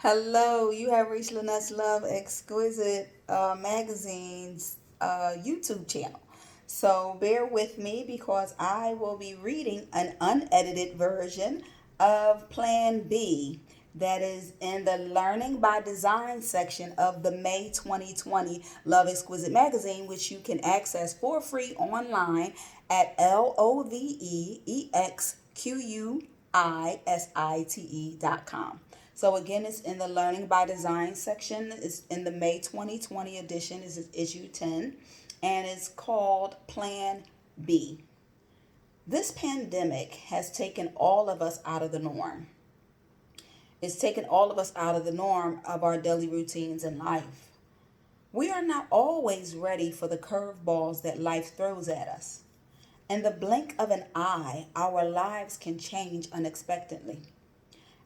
Hello, you have reached Lynette's Love Exquisite Magazine's YouTube channel. So bear with me because I will be reading an unedited version of Plan B that is in the Learning by Design section of the May 2020 Love Exquisite Magazine, which you can access for free online at loveexquisite.com. So again, it's in the Learning by Design section. It's in the May 2020 edition. Is issue 10, and it's called Plan B. This pandemic has taken all of us out of the norm. It's taken all of us out of the norm of our daily routines in life. We are not always ready for the curveballs that life throws at us. In the blink of an eye, our lives can change unexpectedly.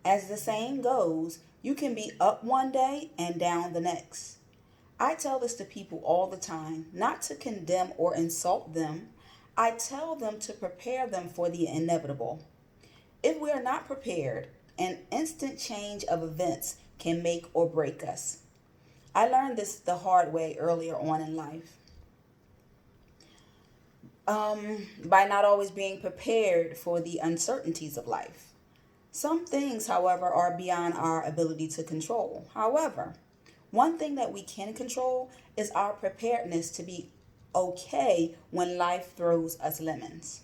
As the saying goes, you can be up one day and down the next. I tell this to people all the time, not to condemn or insult them. I tell them to prepare them for the inevitable. If we are not prepared, an instant change of events can make or break us. I learned this the hard way earlier on in life. By not always being prepared for the uncertainties of life. Some things, however, are beyond our ability to control. However, one thing that we can control is our preparedness to be okay when life throws us lemons.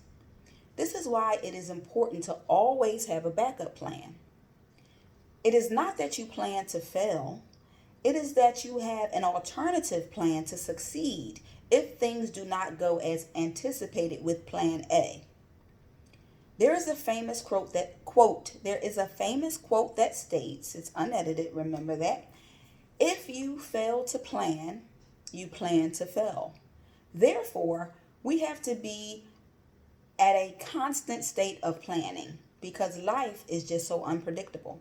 This is why it is important to always have a backup plan. It is not that you plan to fail, it is that you have an alternative plan to succeed if things do not go as anticipated with plan A. There is a famous quote that states, it's unedited, remember that. If you fail to plan, you plan to fail. Therefore, we have to be at a constant state of planning because life is just so unpredictable.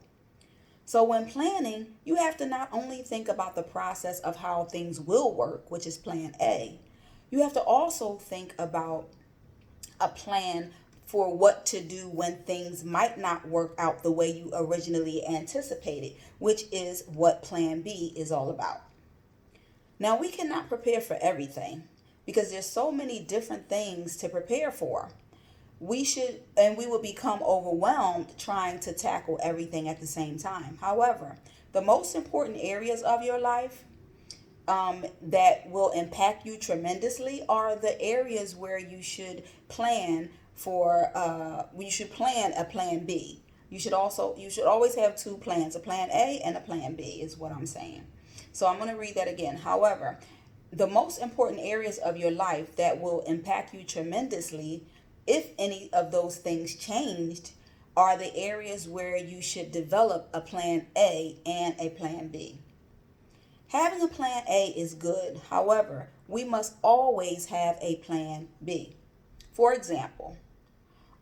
So when planning, you have to not only think about the process of how things will work, which is plan A, you have to also think about a plan for what to do when things might not work out the way you originally anticipated, which is what plan B is all about. Now, we cannot prepare for everything because there's so many different things to prepare for. We will become overwhelmed trying to tackle everything at the same time. However, the most important areas of your life that will impact you tremendously are the areas where you should plan a plan B. You should always have two plans, a plan A and a plan B is what I'm saying. So I'm going to read that again. However, the most important areas of your life that will impact you tremendously, if any of those things changed, are the areas where you should develop a plan A and a plan B. Having a plan A is good. However, we must always have a plan B. For example,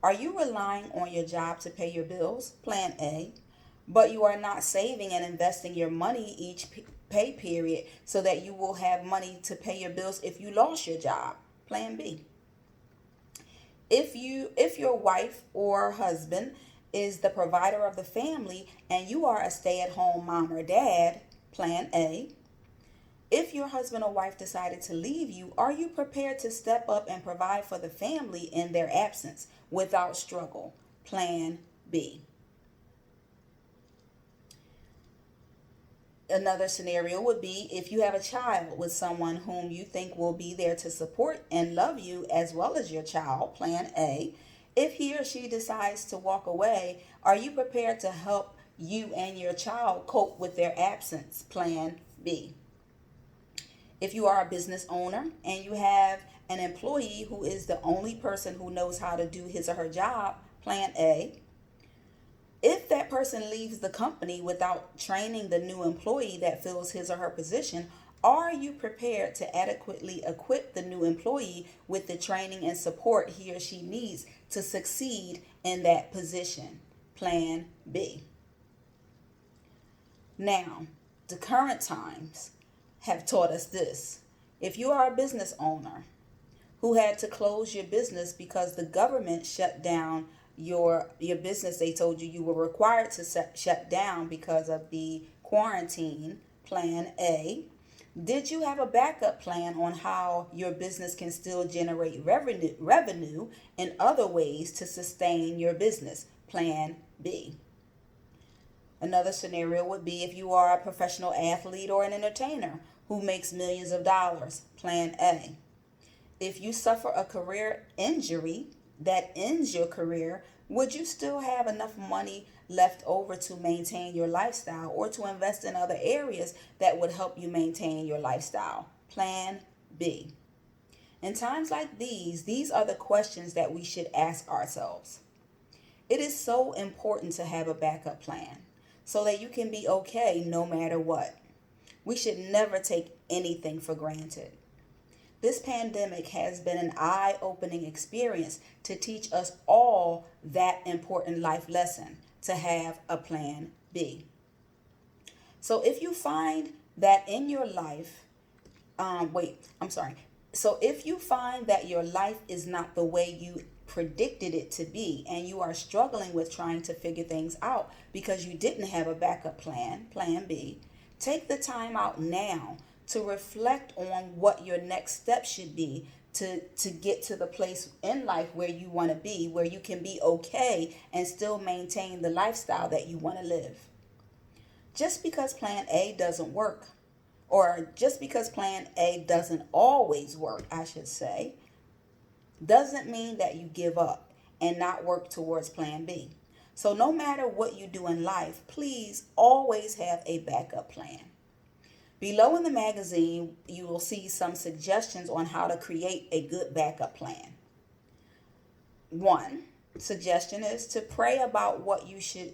are you relying on your job to pay your bills? Plan A. But you are not saving and investing your money each pay period so that you will have money to pay your bills if you lost your job. Plan B. If your wife or husband is the provider of the family and you are a stay-at-home mom or dad, plan A. If your husband or wife decided to leave you, are you prepared to step up and provide for the family in their absence without struggle? Plan B. Another scenario would be if you have a child with someone whom you think will be there to support and love you as well as your child, plan A. If he or she decides to walk away, are you prepared to help you and your child cope with their absence? Plan B. If you are a business owner and you have an employee who is the only person who knows how to do his or her job, plan A. If that person leaves the company without training the new employee that fills his or her position, are you prepared to adequately equip the new employee with the training and support he or she needs to succeed in that position? Plan B. Now, the current times have taught us this. If you are a business owner who had to close your business because the government shut down your business, they told you were required to shut down because of the quarantine, plan A. Did you have a backup plan on how your business can still generate revenue in other ways to sustain your business? Plan B. Another scenario would be if you are a professional athlete or an entertainer who makes millions of dollars. Plan A. If you suffer a career injury that ends your career, would you still have enough money left over to maintain your lifestyle or to invest in other areas that would help you maintain your lifestyle? Plan B. In times like these are the questions that we should ask ourselves. It is so important to have a backup plan so that you can be okay no matter what. We should never take anything for granted. This pandemic has been an eye-opening experience to teach us all that important life lesson, to have a plan B. So if you find that in your life, So if you find that your life is not the way you predicted it to be, and you are struggling with trying to figure things out because you didn't have a backup plan, plan B, take the time out now to reflect on what your next step should be to get to the place in life where you want to be, where you can be okay and still maintain the lifestyle that you want to live. Just because plan A doesn't work, or just because plan A doesn't always work, I should say, doesn't mean that you give up and not work towards plan B. So no matter what you do in life, please always have a backup plan. Below in the magazine, you will see some suggestions on how to create a good backup plan. One suggestion is to pray about what you should,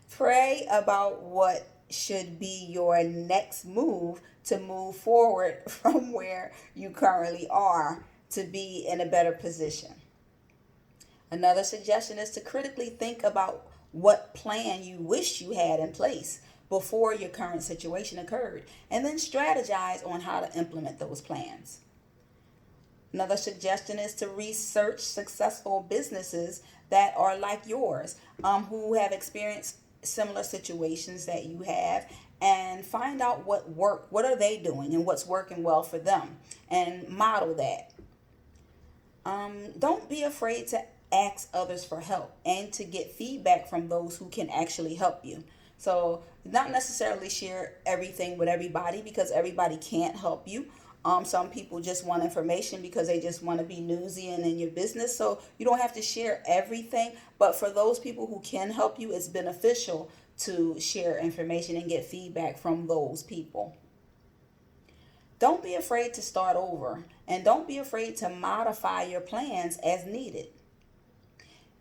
pray about what should be your next move to move forward from where you currently are to be in a better position. Another suggestion is to critically think about what plan you wish you had in place before your current situation occurred, and then strategize on how to implement those plans. Another suggestion is to research successful businesses that are like yours, who have experienced similar situations that you have, and find out what are they doing and what's working well for them, and model that. Don't be afraid to ask others for help and to get feedback from those who can actually help you. So not necessarily share everything with everybody, because everybody can't help you. Some people just want information because they just want to be nosy and in your business. So you don't have to share everything. But for those people who can help you, it's beneficial to share information and get feedback from those people. Don't be afraid to start over, and don't be afraid to modify your plans as needed.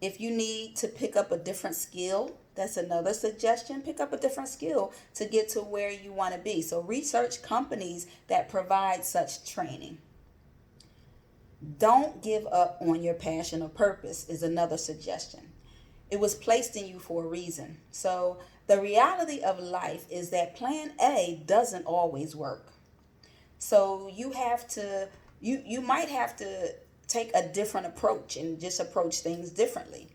If you need to pick up a different skill, that's another suggestion. Pick up a different skill to get to where you want to be. So research companies that provide such training. Don't give up on your passion or purpose is another suggestion. It was placed in you for a reason. So the reality of life is that plan A doesn't always work. So you might have to take a different approach and just approach things differently.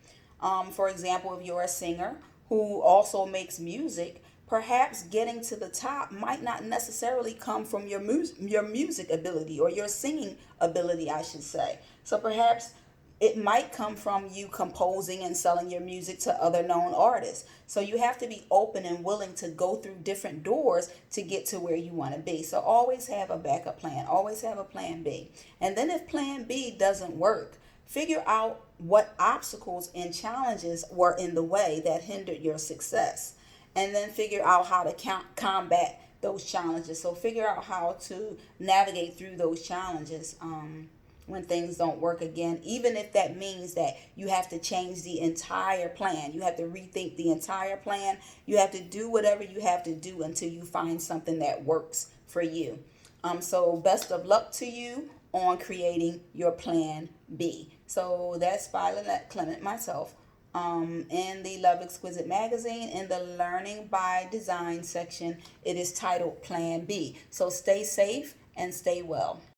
For example, if you're a singer who also makes music, perhaps getting to the top might not necessarily come from your music ability, or your singing ability, I should say. So perhaps it might come from you composing and selling your music to other known artists. So you have to be open and willing to go through different doors to get to where you want to be. So always have a backup plan. Always have a plan B. And then if plan B doesn't work, figure out what obstacles and challenges were in the way that hindered your success. And then figure out how to combat those challenges. So figure out how to navigate through those challenges when things don't work again, even if that means that you have to change the entire plan. You have to rethink the entire plan. You have to do whatever you have to do until you find something that works for you. So best of luck to you on creating your plan B. So that's by Lynette Clement, myself, in the Love Exquisite Magazine, in the Learning by Design section. It is titled Plan B. So stay safe and stay well.